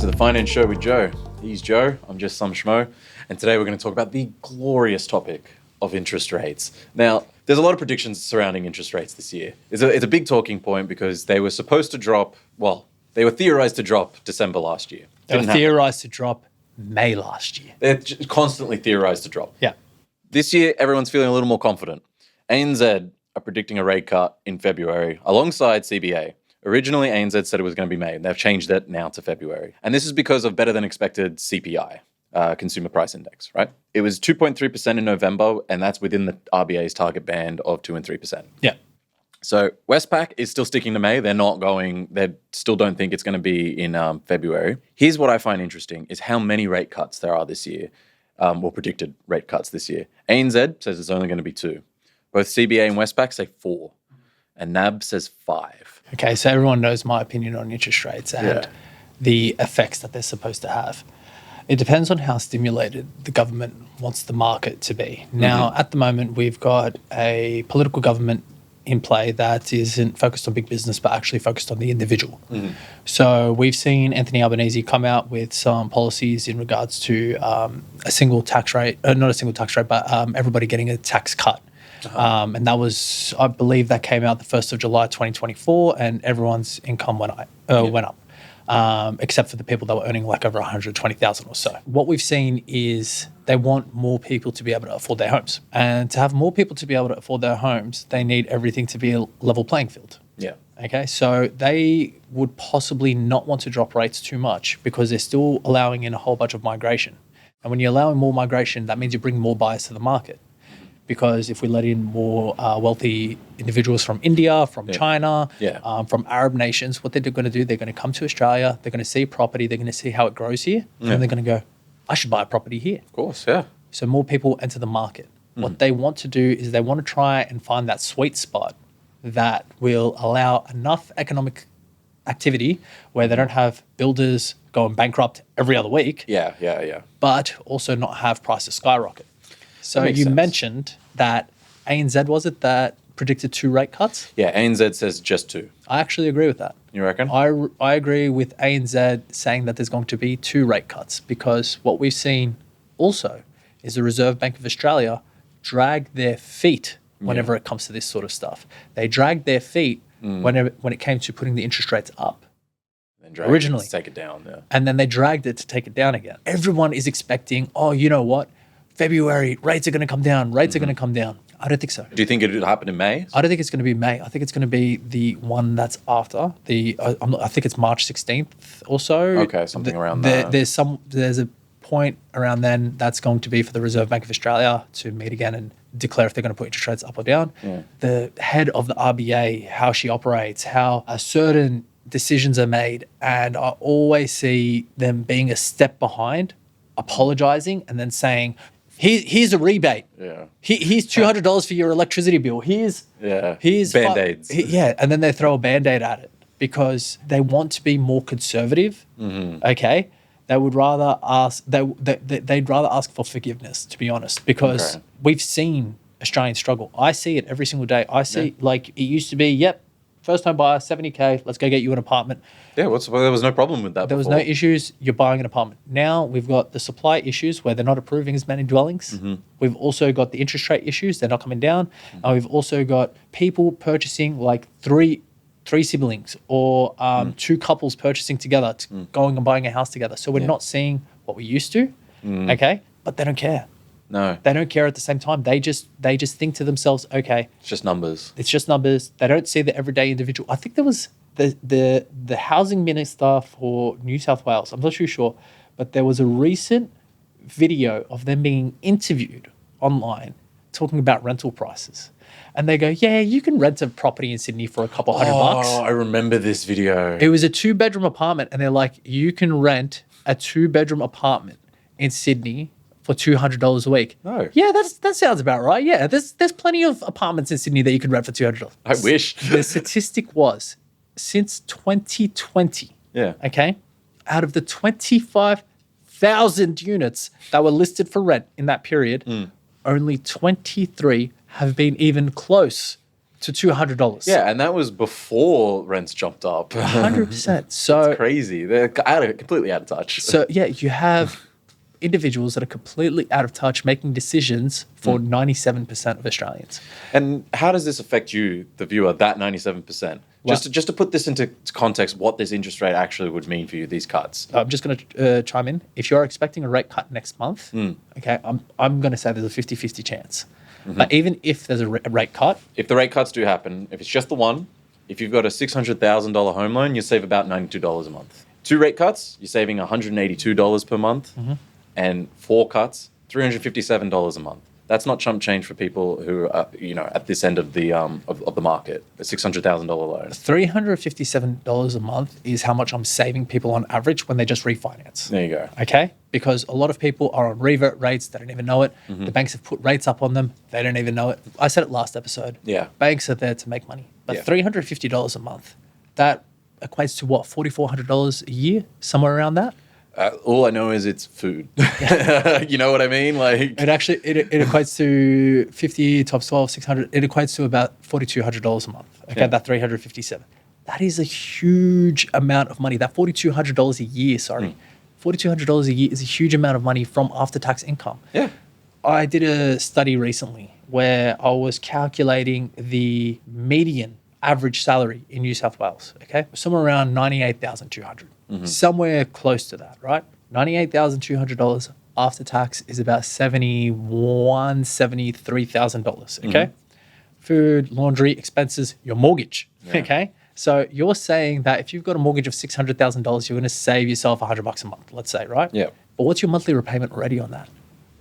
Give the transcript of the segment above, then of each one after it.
the Finance Show with Joe. He's Joe, I'm just some schmo, and today we're going to talk about the glorious topic of interest rates. Now, there's a lot of predictions surrounding interest rates this year. It's a big talking point because they were supposed to drop, they were theorized to drop December last year. They were theorized to drop May last year. They're constantly theorized to drop. Yeah. This year, everyone's feeling a little more confident. ANZ are predicting a rate cut in February alongside CBA. Originally, ANZ said it was going to be May. They've changed it now to February. And this is because of better than expected CPI, Consumer Price Index, right? It was 2.3% in November, and that's within the RBA's target band of 2 and 3%. Yeah. So Westpac is still sticking to May. They still don't think it's going to be in February. Here's what I find interesting is how many rate cuts there are this year, or predicted rate cuts this year. ANZ says it's only going to be 2. Both CBA and Westpac say 4. And NAB says 5. Okay, so everyone knows my opinion on interest rates and the effects that they're supposed to have. It depends on how stimulated the government wants the market to be. Now, at the moment, we've got a political government in play that isn't focused on big business, but actually focused on the individual. So we've seen Anthony Albanese come out with some policies in regards to a single tax rate, not a single tax rate, but everybody getting a tax cut. And that was, I believe that came out the 1st of July 2024, and everyone's income went up, except for the people that were earning like over 120,000 or so. What we've seen is they want more people to be able to afford their homes. And to have more people to be able to afford their homes, they need everything to be a level playing field. Yeah. Okay, so they would possibly not want to drop rates too much because they're still allowing in a whole bunch of migration. And when you're allowing more migration, that means you bring more buyers to the market. Because if we let in more wealthy individuals from India, from China, from Arab nations, what they're going to do, they're going to come to Australia, they're going to see property, they're going to see how it grows here, and they're going to go, I should buy a property here. Of course, yeah. So more people enter the market. What they want to do is they want to try and find that sweet spot that will allow enough economic activity where they don't have builders going bankrupt every other week. Yeah. But also not have prices skyrocket. So you mentioned that ANZ, was it, that predicted 2 rate cuts? Yeah, ANZ says just 2. I actually agree with that. You reckon? I agree with ANZ saying that there's going to be 2 rate cuts because what we've seen also is the Reserve Bank of Australia drag their feet whenever it comes to this sort of stuff. They dragged their feet when it came to putting the interest rates up. Originally. To take it down, yeah. And then they dragged it to take it down again. Everyone is expecting, oh, you know what? February, rates are going to come down. Rates are going to come down. I don't think so. Do you think it would happen in May? I don't think it's going to be May. I think it's going to be the one that's after. I think it's March 16th or so. Okay, something around that. There's a point around then that's going to be for the Reserve Bank of Australia to meet again and declare if they're going to put interest rates up or down. Yeah. The head of the RBA, how she operates, how certain decisions are made, and I always see them being a step behind, apologizing, and then saying, Here's a rebate. Yeah. Here's $200 for your electricity bill. Here's Band-Aids. And then they throw a Band-Aid at it because they want to be more conservative. Okay, they would rather ask. They'd rather ask for forgiveness, to be honest, because we've seen Australians struggle. I see it every single day. I see like it used to be. First home buyer, 70K. Let's go get you an apartment. Yeah, there was no problem with that. There was no issues. You're buying an apartment. Now we've got the supply issues where they're not approving as many dwellings. We've also got the interest rate issues. They're not coming down. And we've also got people purchasing like three siblings or 2 couples purchasing together, going and buying a house together. So we're not seeing what we used to. Okay, but they don't care. No. They don't care at the same time. They just think to themselves, okay. It's just numbers. It's just numbers. They don't see the everyday individual. I think there was the housing minister for New South Wales. I'm not too sure, but there was a recent video of them being interviewed online talking about rental prices. And they go, yeah, you can rent a property in Sydney for a couple $100. Oh, I remember this video. It was a 2-bedroom apartment. And they're like, you can rent a 2-bedroom apartment in Sydney for $200 a week. No. Yeah, that sounds about right. Yeah, there's plenty of apartments in Sydney that you could rent for $200. I wish. The statistic was since 2020. Yeah. Okay, out of the 25,000 units that were listed for rent in that period, only 23 have been even close to $200. Yeah, and that was before rents jumped up. 100%. So Crazy. They're completely out of touch. So yeah, you have individuals that are completely out of touch making decisions for 97% of Australians. And how does this affect you, the viewer, that 97%? Just to put this into context, what this interest rate actually would mean for you, these cuts. I'm just going to chime in. If you're expecting a rate cut next month, okay, I'm going to say there's a 50-50 chance. But even if there's a rate cut, If the rate cuts do happen, if it's just the one, if you've got a $600,000 home loan, you save about $92 a month. 2 rate cuts, you're saving $182 per month. And 4 cuts, $357 a month. That's not chump change for people who are, at this end of the market, a $600,000 loan. $357 a month is how much I'm saving people on average when they just refinance. There you go. Okay? Because a lot of people are on revert rates, they don't even know it. The banks have put rates up on them, they don't even know it. I said it last episode. Yeah. Banks are there to make money. But Yeah. $350 a month, that equates to what, $4,400 a year? Somewhere around that? All I know is it's food. You know what I mean? Like, It actually it equates to 50 times 12, 600. It equates to about $4,200 a month. Okay, Yeah. that 357. That is a huge amount of money. That $4,200 a year. Sorry, $4,200 a year is a huge amount of money from after-tax income. yeah. I did a study recently where I was calculating the median average salary in New South Wales. Okay, somewhere around $98,200, somewhere close to that, right? $98,200 after tax is about $73,000. Okay, food, laundry, expenses, your mortgage. Yeah. Okay, so you're saying that if you've got a mortgage of $600,000, you're going to save yourself $100 a month, let's say, right? Yeah. But what's your monthly repayment already on that?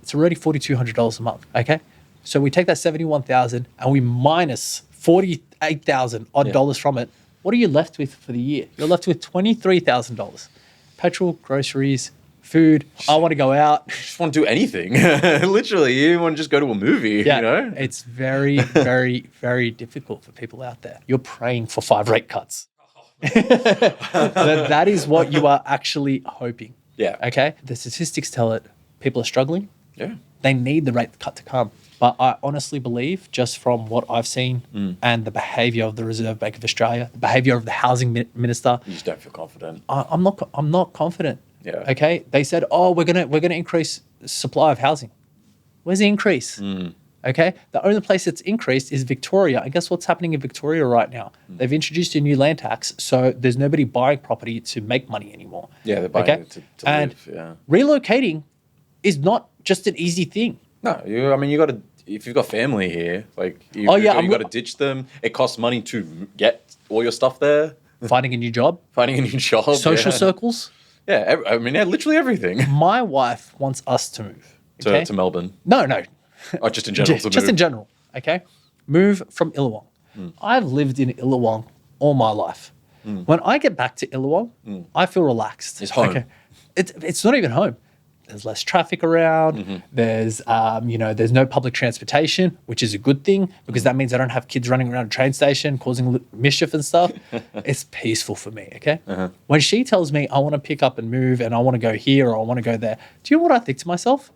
It's already $4,200 a month. Okay, so we take that $71,000 and we minus $48,000 odd dollars from it. What are you left with for the year? You're left with $23,000. Petrol, groceries, food. I want to go out. Just want to do anything. Literally, you want to just go to a movie, Yeah, you know? it's very, very, very difficult for people out there. You're praying for 5 rate cuts. that is what you are actually hoping. Yeah. Okay. The statistics tell it. People are struggling. Yeah. They need the rate cut to come. But I honestly believe, just from what I've seen and the behaviour of the Reserve Bank of Australia, the behaviour of the housing minister, You just don't feel confident. I'm not confident. Yeah. Okay. They said, oh, we're gonna increase the supply of housing. Where's the increase? Okay. The only place that's increased is Victoria. And guess what's happening in Victoria right now? They've introduced a new land tax, so there's nobody buying property to make money anymore. Yeah, they're buying it to and live, yeah. relocating is not just an easy thing. No, you got to, if you've got family here, like, you got to ditch them. It costs money to get all your stuff there. Finding a new job, Finding a new job. social yeah. circles. Yeah, literally everything. My wife wants us to move. Okay? To Melbourne. No. Oh, just in general. Just in general. Okay. Move from Illawong. I've lived in Illawong all my life. When I get back to Illawong, I feel relaxed. It's home. It's not even home. There's less traffic around. There's there's no public transportation, which is a good thing because that means I don't have kids running around a train station causing mischief and stuff. It's peaceful for me. Okay. When she tells me I want to pick up and move and I want to go here or I want to go there, do you know what I think to myself?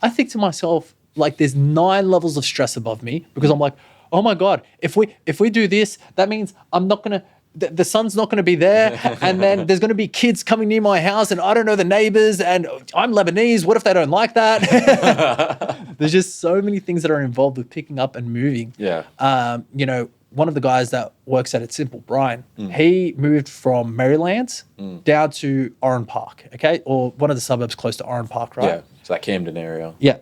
I think to myself, like, there's 9 levels of stress above me because I'm like, oh my God, if we do this, that means I'm not gonna. The sun's not going to be there, and then there's going to be kids coming near my house, and I don't know the neighbors, and I'm Lebanese. What if they don't like that? There's just so many things that are involved with picking up and moving. Yeah. One of the guys that works at It's Simple, Brian, he moved from Maryland down to Oran Park, okay, or one of the suburbs close to Oran Park, right? Yeah, it's that Camden area. Yeah.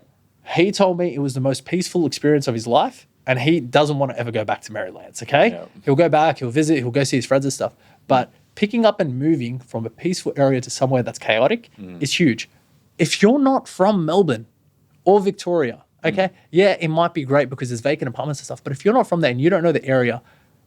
He told me it was the most peaceful experience of his life. And he doesn't want to ever go back to Maryland, okay? Yeah. He'll go back, he'll visit, he'll go see his friends and stuff. But picking up and moving from a peaceful area to somewhere that's chaotic is huge. If you're not from Melbourne or Victoria, okay, yeah, it might be great because there's vacant apartments and stuff. But if you're not from there and you don't know the area,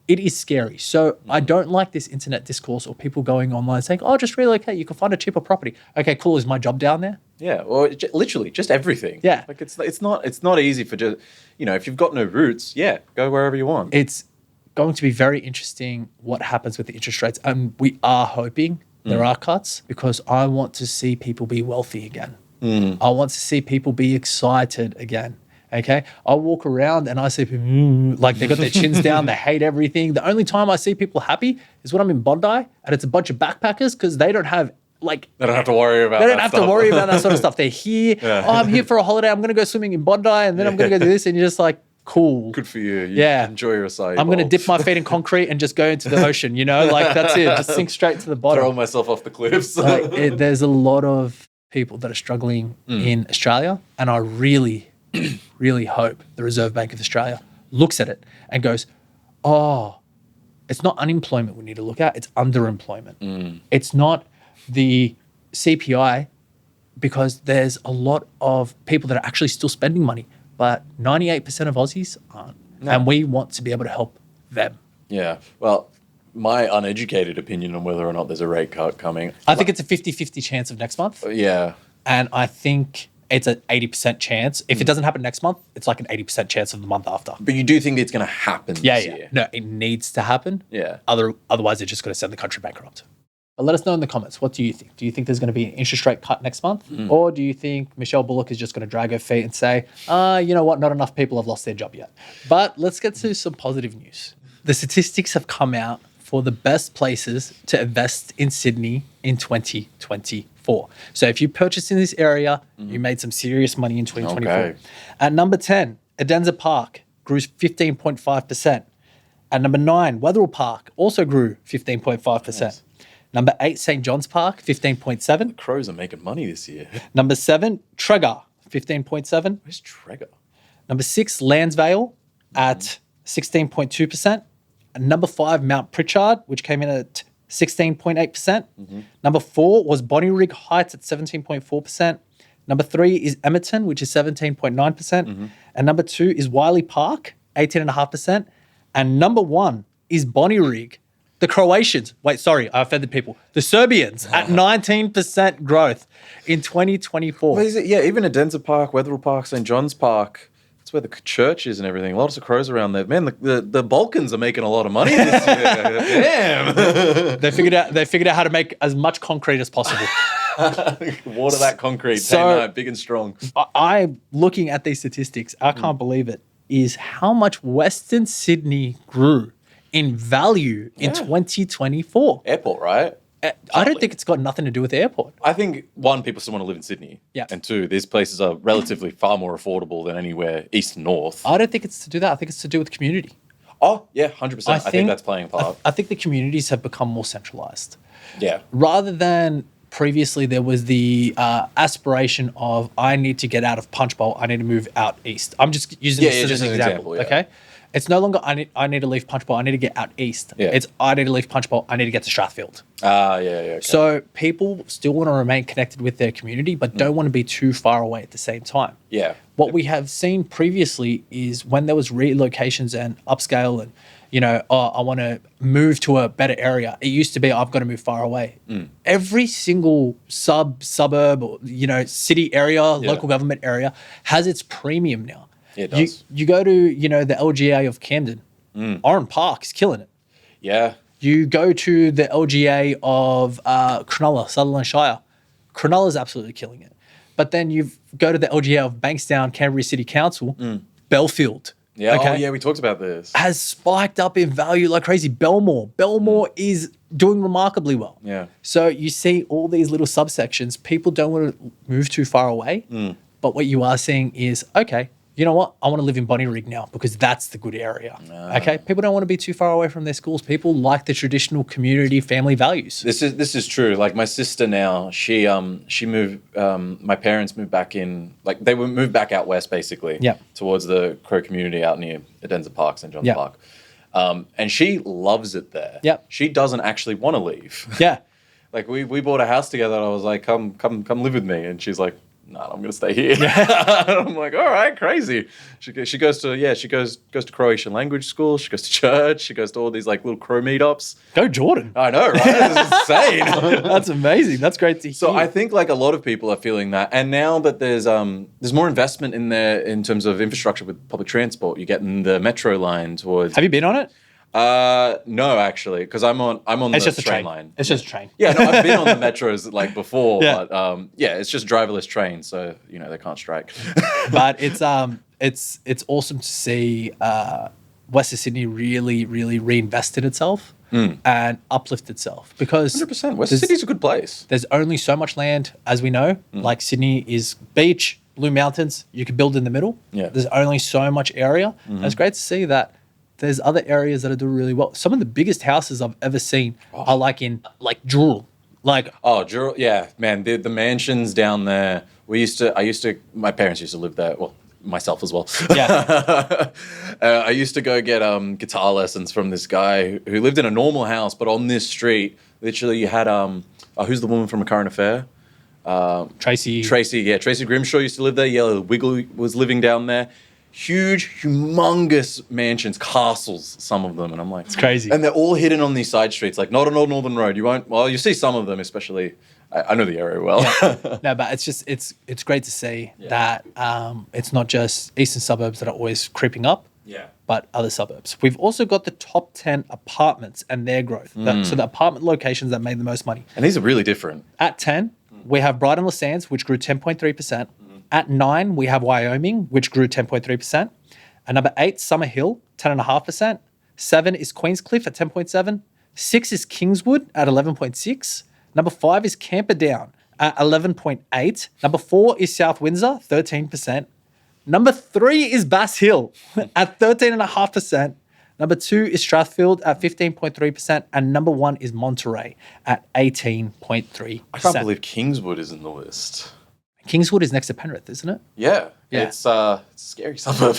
it is scary. So I don't like this internet discourse or people going online saying, oh, just relocate, you can find a cheaper property. Okay, cool, is my job down there? Yeah, or literally just everything. Yeah. Like it's not easy for just, if you've got no roots, go wherever you want. It's going to be very interesting what happens with the interest rates. And we are hoping there are cuts because I want to see people be wealthy again. I want to see people be excited again. Okay. I walk around and I see people like they got their chins down, they hate everything. The only time I see people happy is when I'm in Bondi and it's a bunch of backpackers because they don't have like They don't have to worry about they don't that have stuff. to worry about that sort of stuff. They're here. Yeah. Oh, I'm here for a holiday. I'm gonna go swimming in Bondi and then I'm gonna go do this. And you're just like, cool. Good for you. Yeah. Enjoy your acai I'm gonna bowl. dip my feet in concrete and just go into the ocean, like that's it. Just sink straight to the bottom. Throw myself off the cliffs. There's a lot of people that are struggling in Australia, and I really, really hope the Reserve Bank of Australia looks at it and goes, oh, it's not unemployment we need to look at, it's underemployment. It's not the CPI, because there's a lot of people that are actually still spending money, but 98% of Aussies aren't. No. And we want to be able to help them. Yeah. Well, my uneducated opinion on whether or not there's a rate cut coming. I think it's a 50-50 chance of next month. Yeah. And I think it's an 80% chance. If it doesn't happen next month, it's like an 80% chance of the month after. But you do think it's going to happen this year? No, it needs to happen. Yeah. Otherwise, they're just going to send the country bankrupt. But let us know in the comments. What do you think? Do you think there's going to be an interest rate cut next month? Or do you think Michelle Bullock is just going to drag her feet and say, you know what, not enough people have lost their job yet? But let's get to some positive news. The statistics have come out for the best places to invest in Sydney in 2024. So if you purchased in this area, you made some serious money in 2024. Okay. At number 10, Edensor Park grew 15.5%. At number 9, Wetherill Park also grew 15.5%. Nice. Number 8, St. John's Park, 15.7. Crows are making money this year. Number 7, Tregor, 15.7. Where's Tregor? Number 6, Landsvale at 16.2%. And number 5, Mount Pritchard, which came in at 16.8%. Number 4 was Bonnyrigg Heights at 17.4%. Number 3 is Emerton, which is 17.9%. And number 2 is Wiley Park, 18.5%. And number 1 is Bonnyrigg. The Croatians, wait, sorry, I offended people. The Serbians at 19% growth in 2024. Well, yeah, even Edensor Park, Wetherill Park, St. John's Park. That's where the church is and everything. Lots of crows around there. Man, the Balkans are making a lot of money this year. Damn. They figured out how to make as much concrete as possible. Water that concrete. So- Day night, big and strong. I'm looking at these statistics. I can't believe it. Is how much Western Sydney grew in value in 2024. Airport, right? I don't think it's got nothing to do with the airport. I think, one, people still want to live in Sydney. Yeah. And 2, these places are relatively far more affordable than anywhere east and north. I don't think it's to do that. I think it's to do with community. Oh, yeah, 100%. I think that's playing a part. I think the communities have become more centralized. Yeah. Rather than previously there was the aspiration of I need to get out of Punchbowl, I need to move out east. I'm just using this as just an an example, yeah. okay? It's no longer I need to leave Punchbowl, I need to get out east. Yeah. It's I need to leave Punchbowl, I need to get to Strathfield. Yeah. Okay. So people still want to remain connected with their community, but don't want to be too far away at the same time. Yeah. What we have seen previously is when there was relocations and upscale and, I want to move to a better area. It used to be, I've got to move far away. Every single suburb or, city area, local government area has its premium now. Yeah, it does. You go to, the LGA of Camden, Oran Park is killing it. Yeah. You go to the LGA of Cronulla, Sutherland Shire. Cronulla's absolutely killing it. But then you go to the LGA of Bankstown, Canterbury City Council, Belfield. Yeah. Okay? Oh, yeah, we talked about this. Has spiked up in value like crazy. Belmore is doing remarkably well. Yeah. So you see all these little subsections. People don't want to move too far away. But what you are seeing is, okay, you know what? I want to live in Bonnyrigg now because that's the good area. Okay? People don't want to be too far away from their schools. People like the traditional community family values. This is true. Like my sister now, she moved. My parents moved back in. Like they were moved back out west, basically. Yeah. Towards the Crow community out near Edensor Park, St. John's Yeah. Park. And she loves it there. Yeah. She doesn't actually want to leave. Yeah. Like we bought a house together, and I was like, come live with me, and she's like, no, I'm gonna stay here. I'm like, all right, crazy. She goes to Croatian language school. She goes to church. She goes to all these like little Crow meetups. Go Jordan. I know, right? It's insane. That's amazing. That's great to hear. So I think like a lot of people are feeling that, and now that there's more investment in there in terms of infrastructure with public transport. You're getting the metro line towards. Have you been on it? No, actually, because I'm on It's the just a train train. line. It's just a train. Yeah, no, I've been on the metros like before, Yeah. but it's just driverless trains, so they can't strike. But it's it's awesome to see Western Sydney really, really reinvest in itself and uplift itself because 100%. Western Sydney's a good place. there's only so much land, as we know. Like Sydney is beach, blue mountains. You can build in the middle. Yeah. There's only so much area. And it's great to see that there's other areas that are doing really well. Some of the biggest houses I've ever seen are like in like Jewel. Like Oh, yeah, man, the mansions down there. My parents used to live there. Well, myself as well. Yeah. I used to go get guitar lessons from this guy who lived in a normal house, but on this street, literally, you had who's the woman from A Current Affair? Tracy. Tracy Grimshaw used to live there. Yellow Wiggle was living down there. Huge, humongous mansions, castles, some of them, and I'm like, it's crazy. And they're all hidden on these side streets, like not on Old Northern Road. You see some of them, especially. I know the area well. No, but it's great to see that it's not just eastern suburbs that are always creeping up. Yeah. But other suburbs. We've also got the top 10 apartments and their growth. So the apartment locations that made the most money. And these are really different. At 10, we have Brighton Les Sands, which grew 10.3%. At 9, we have Wyoming, which grew 10.3%. At number 8, Summer Hill, 10.5%. 7 is Queenscliff at 10.7. 6 is Kingswood at 11.6. Number 5 is Camperdown at 11.8. Number 4 is South Windsor, 13%. Number 3 is Bass Hill at 13.5%. Number 2 is Strathfield at 15.3%. And number 1 is Monterey at 18.3%. I can't believe Kingswood is in the list. Kingswood is next to Penrith, isn't it? Yeah. Yeah. It's a scary suburb.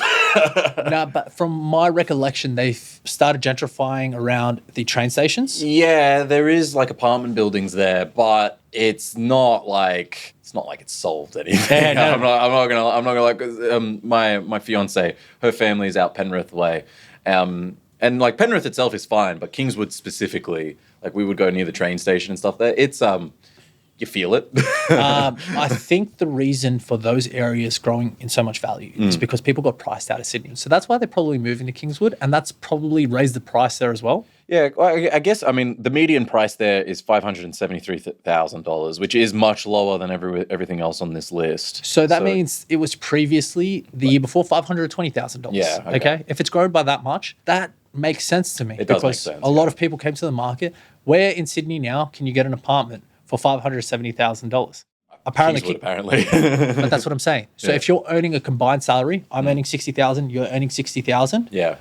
No, but from my recollection, they've started gentrifying around the train stations. Yeah, there is like apartment buildings there, but it's not like it's solved anything. Yeah, no. I'm not gonna like 'cause, my fiance, her family is out Penrith way, and like Penrith itself is fine, but Kingswood specifically, like we would go near the train station and stuff there. It's you feel it. I think the reason for those areas growing in so much value is because people got priced out of Sydney. So that's why they're probably moving to Kingswood, and that's probably raised the price there as well. Yeah, well, I guess, I mean, the median price there is $573,000, which is much lower than everything else on this list. So that means it was previously the year before $520,000. Yeah, Okay. If it's grown by that much, that makes sense to me. It does make because sense, a lot of people came to the market. Where in Sydney now can you get an apartment for $570,000? Apparently, Kingswood, apparently. but that's what I'm saying. So Yeah. if you're earning a combined salary, I'm earning 60,000, you're earning 60,000. Yeah.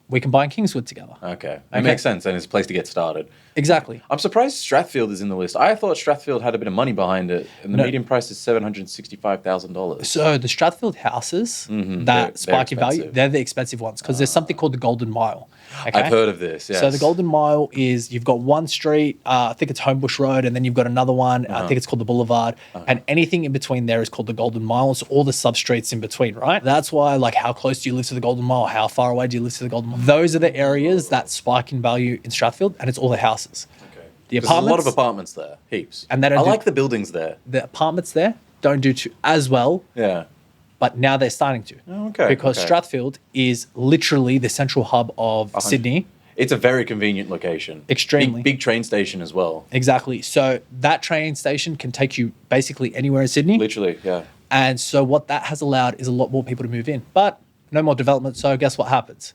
We can buy in Kingswood together. Okay. It makes sense, and it's a place to get started. Exactly. I'm surprised Strathfield is in the list. I thought Strathfield had a bit of money behind it, and the median price is $765,000. So the Strathfield houses they're that spike in value, expensive. they're the expensive ones because there's something called the Golden Mile. Okay? I've heard of this, yes. So the Golden Mile is you've got one street, I think it's Homebush Road, and then you've got another one, I think it's called the Boulevard, and anything in between there is called the Golden Mile. It's all the substreets in between, right? That's why, like, how close do you live to the Golden Mile? How far away do you live to the Golden Mile? Those are the areas that spike in value in Strathfield, and it's all the houses. Okay. The There's a lot apartments, of apartments there, heaps. And they don't I do- like the buildings there. the apartments there don't do as well, Yeah. but now they're starting to. Oh, okay, Because okay. Strathfield is literally the central hub of Sydney. It's a very convenient location. Extremely. Big train station as well. Exactly. So that train station can take you basically anywhere in Sydney. Literally, yeah. And so what that has allowed is a lot more people to move in. But no more development. So guess what happens?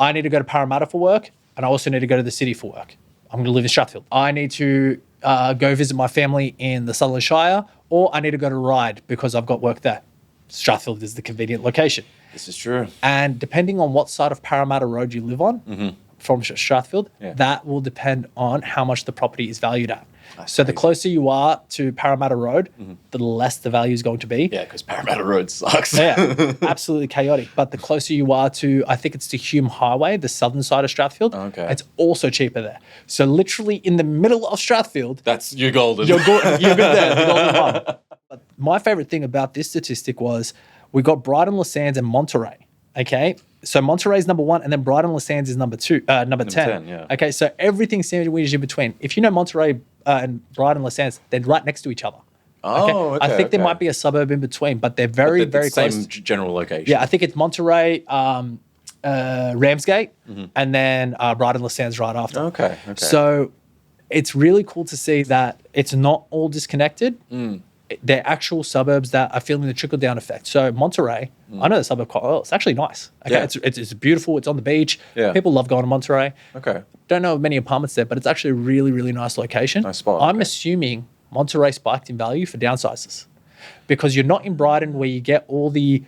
I need to go to Parramatta for work, and I also need to go to the city for work. I'm going to live in Strathfield. I need to go visit my family in the Sutherland Shire, or I need to go to Ryde because I've got work there. Strathfield is the convenient location. This is true. And depending on what side of Parramatta Road you live on, from Strathfield, Yeah. that will depend on how much the property is valued at. That's So the crazy. closer you are to Parramatta Road, the less the value is going to be. Yeah, because Parramatta Road sucks. Yeah, absolutely chaotic. But the closer you are to, I think it's to Hume Highway, the southern side of Strathfield, Okay. it's also cheaper there. So literally in the middle of Strathfield, That's your golden. you're good there, the golden one. But my favorite thing about this statistic was we got Brighton, Les Sands, and Monterey. Okay, so Monterey is number 1, and then Brighton, Les Sands is number 10. 10, yeah. Okay, so everything sandwiched in between. If you know Monterey and Brighton, Les Sands, they're right next to each other. Oh, okay. I think there might be a suburb in between, but they're very, very close. Same general location. Yeah, I think it's Monterey, Ramsgate, and then Brighton, Les Sands right after. Okay. So it's really cool to see that it's not all disconnected. they're actual suburbs that are feeling the trickle down effect. So Monterey, I know the suburb quite well. It's actually nice. Okay, Yeah. it's beautiful. It's on the beach. Yeah. People love going to Monterey. Okay. Don't know of many apartments there, but it's actually a really, really nice location. Nice spot, I'm okay. assuming Monterey spiked in value for downsizers because you're not in Brighton where you get all the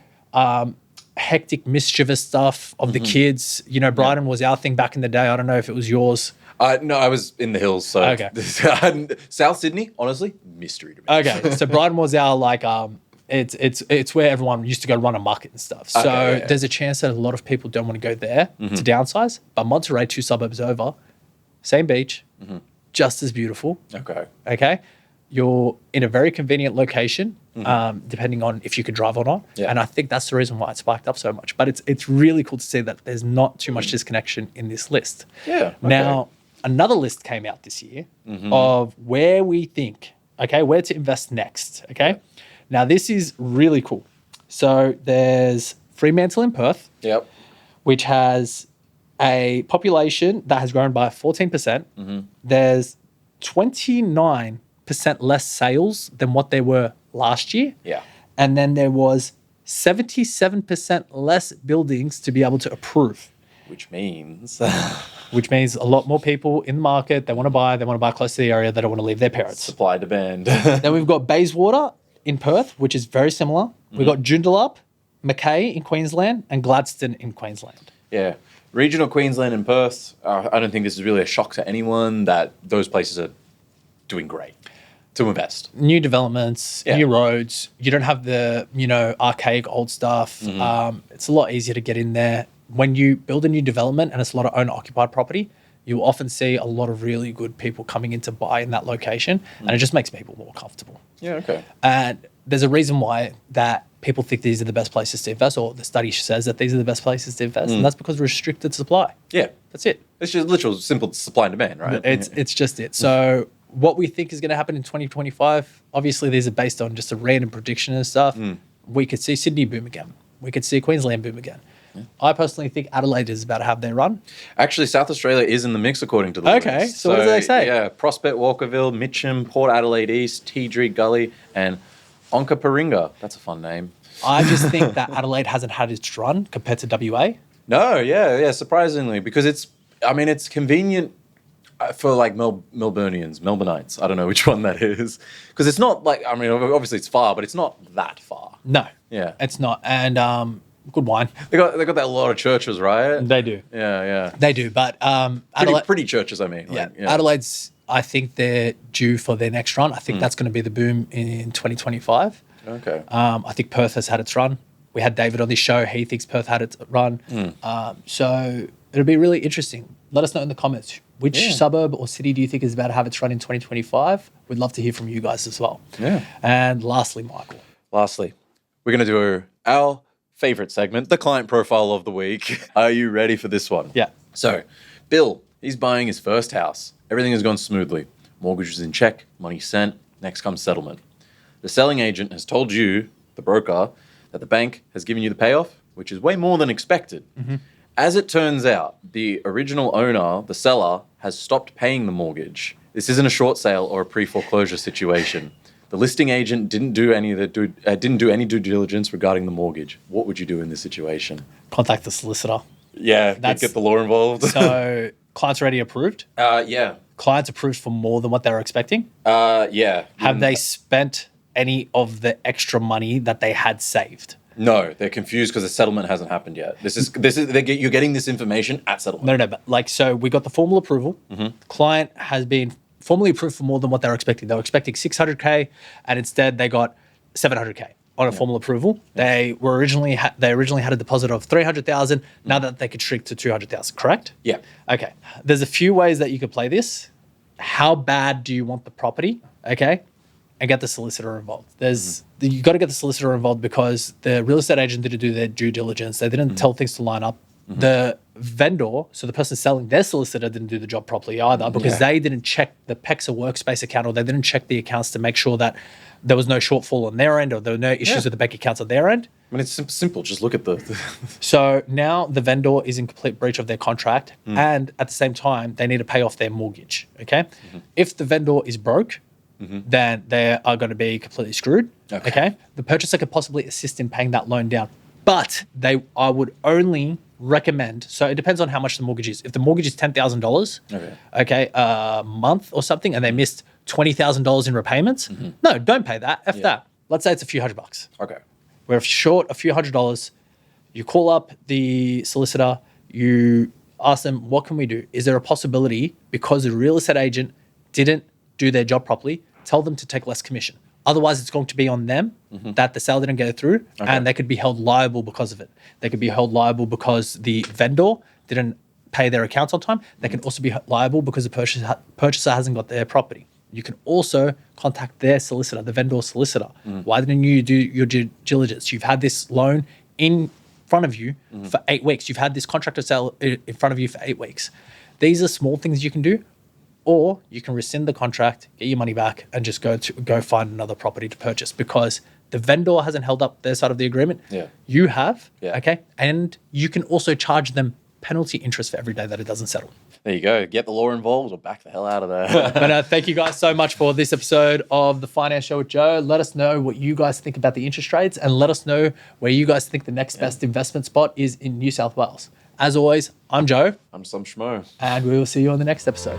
hectic, mischievous stuff of the kids. You know, Brighton was our thing back in the day. I don't know if it was yours. No, I was in the hills, so Okay. South Sydney, honestly, mystery to me. Okay, so Brighton was our like it's where everyone used to go run a market and stuff. So Okay, yeah. there's a chance that a lot of people don't want to go there to downsize. But Monterey, 2 suburbs over, same beach, just as beautiful. Okay. Okay, you're in a very convenient location, depending on if you could drive or not. Yeah. And I think that's the reason why it spiked up so much. But it's really cool to see that there's not too much disconnection in this list. Yeah, okay. Now, another list came out this year of where we think, where to invest next. Okay. Now, this is really cool. So there's Fremantle in Perth, Yep. which has a population that has grown by 14%. There's 29% less sales than what they were last year. Yeah. And then there was 77% less buildings to be able to approve, Which means which means a lot more people in the market. They want to buy close to the area. They don't want to leave their parents. supply demand. Then we've got Bayswater in Perth, which is very similar. We've got Joondalup, Mackay in Queensland, and Gladstone in Queensland. Yeah. Regional Queensland and Perth, I don't think this is really a shock to anyone that those places are doing great to invest. New developments, Yeah. new roads. You don't have the, archaic old stuff. It's a lot easier to get in there. When you build a new development and it's a lot of owner-occupied property, you often see a lot of really good people coming in to buy in that location, and it just makes people more comfortable. Yeah, okay. And there's a reason why that people think these are the best places to invest, or the study says that these are the best places to invest, and that's because of restricted supply. Yeah. That's it. It's just literal simple supply and demand, right? It's just it. So what we think is going to happen in 2025, obviously these are based on just a random prediction and stuff. We could see Sydney boom again. We could see Queensland boom again. I personally think Adelaide is about to have their run. Actually, South Australia is in the mix according to the Okay, list. so what do they say? Yeah, Prospect, Walkerville, Mitcham, Port Adelaide East, Teedree Gully, and Onkaparinga. That's a fun name. I just think that Adelaide hasn't had its run compared to WA. No, yeah, surprisingly, because it's convenient for like Melbourneites. I don't know which one that is, because it's not like, obviously it's far, but it's not that far. No, Yeah. it's not. And good wine. They got that lot of churches, right? They do. Yeah. They do. But Pretty churches, I mean. yeah, Like, Adelaide's, I think they're due for their next run. I think that's going to be the boom in 2025. Okay. I think Perth has had its run. We had David on this show. He thinks Perth had its run. So it'll be really interesting. Let us know in the comments. Which suburb or city do you think is about to have its run in 2025? We'd love to hear from you guys as well. Yeah. And lastly, Michael. Lastly, we're going to do our favorite segment, the client profile of the week. Are you ready for this one? Yeah. So, Bill, he's buying his first house. Everything has gone smoothly. Mortgage is in check, money sent. Next comes settlement. The selling agent has told you, the broker, that the bank has given you the payoff, which is way more than expected. As it turns out, the original owner, the seller, has stopped paying the mortgage. This isn't a short sale or a pre-foreclosure situation. The listing agent didn't do any due diligence regarding the mortgage. What would you do in this situation? Contact the solicitor. Yeah, That's- get the law involved. So clients already approved. Yeah. Clients approved for more than what they were expecting. Yeah. Have they spent any of the extra money that they had saved? No, they're confused because the settlement hasn't happened yet. You're getting this information at settlement. No, but so we got the formal approval. Client has been formally approved for more than what they were expecting. They were expecting 600K, and instead they got 700K on a formal approval. They originally had a deposit of 300,000. Now that they could shrink to 200,000, correct? Yeah. Okay. There's a few ways that you could play this. How bad do you want the property? Okay. And get the solicitor involved. You got to get the solicitor involved because the real estate agent didn't do their due diligence. They didn't tell things to line up. The vendor, so the person selling, their solicitor didn't do the job properly either because they didn't check the PEXA workspace account, or they didn't check the accounts to make sure that there was no shortfall on their end, or there were no issues with the bank accounts on their end. I mean, it's simple. Just look at the So now the vendor is in complete breach of their contract, and at the same time, they need to pay off their mortgage. Okay, if the vendor is broke, then they are going to be completely screwed. Okay. The purchaser could possibly assist in paying that loan down, but I would only recommend. So it depends on how much the mortgage is. If the mortgage is $10,000, a month or something, and they missed $20,000 in repayments, no, don't pay that. That. Let's say it's a few $100. Okay. We're short a few $100. You call up the solicitor. You ask them, what can we do? Is there a possibility, because the real estate agent didn't do their job properly, tell them to take less commission? Otherwise, it's going to be on them that the sale didn't go through, and they could be held liable because of it. They could be held liable because the vendor didn't pay their accounts on time. They can also be liable because the purchaser hasn't got their property. You can also contact their solicitor, the vendor solicitor. Why didn't you do your due diligence? You've had this loan in front of you for 8 weeks. You've had this contract to sell in front of you for 8 weeks. These are small things you can do, or you can rescind the contract, get your money back, and just go find another property to purchase, because the vendor hasn't held up their side of the agreement. You have, okay? And you can also charge them penalty interest for every day that it doesn't settle. There you go. Get the law involved or back the hell out of there. But thank you guys so much for this episode of The Finance Show with Joe. Let us know what you guys think about the interest rates, and let us know where you guys think the next best investment spot is in New South Wales. As always, I'm Joe. I'm some schmo. And we will see you on the next episode.